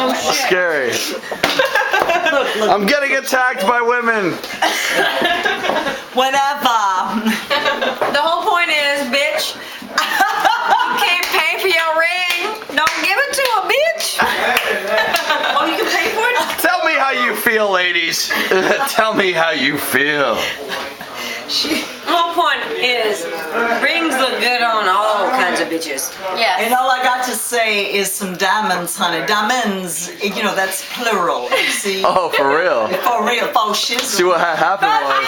Oh shit. Scary. Look. I'm getting attacked by women. Whatever. The whole point is, bitch, you can't pay for your ring. Don't give it to a bitch. Oh, you can pay for it? Tell me how you feel, ladies. Tell me how you feel. The whole point is, rings look good on all kinds of bitches. And Yes. all I got to say is some diamonds, honey. Diamonds, you know, that's plural. You see? Oh, for real? For real, for shizzle. See what happened was.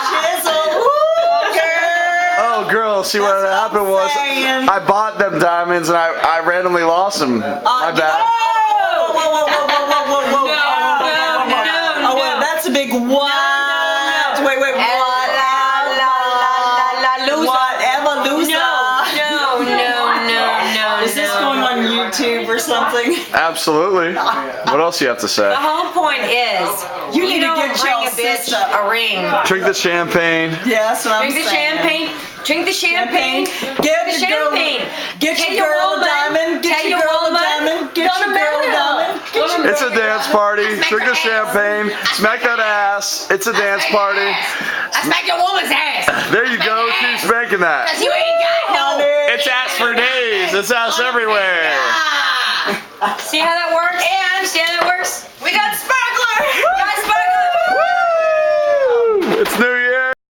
Shizzle. Woo, girl. Oh, girl, see what That's what happened I'm was. saying. I bought them diamonds and I randomly lost them. My bad. Whoa, whoa, whoa, whoa, whoa, whoa, whoa, whoa. No, Oh, well, that's a big what? Wait, what? Whatever, loser. No. Is this going on YouTube or something? Absolutely. What else you have to say? The whole point is, You need to don't get bring your a bitch sister. a ring. Drink the champagne. Yeah, that's what I'm Drink the saying. champagne. Drink the champagne. Get The your girl, champagne. get Tell your girl a woman. diamond. Get Tell your girl a woman. diamond. Get Go to your girl a bed. diamond. Go to It's a dance party. Smack Drink her the ass. champagne. Smack that ass. It's a dance party. I smack your woman's ass. There you go. Keep spanking that. Cause you ain't got no. It's ass for days. It's ass everywhere. See how that works? And see how that works? We got sparkler. We got sparkler. Woo! It's New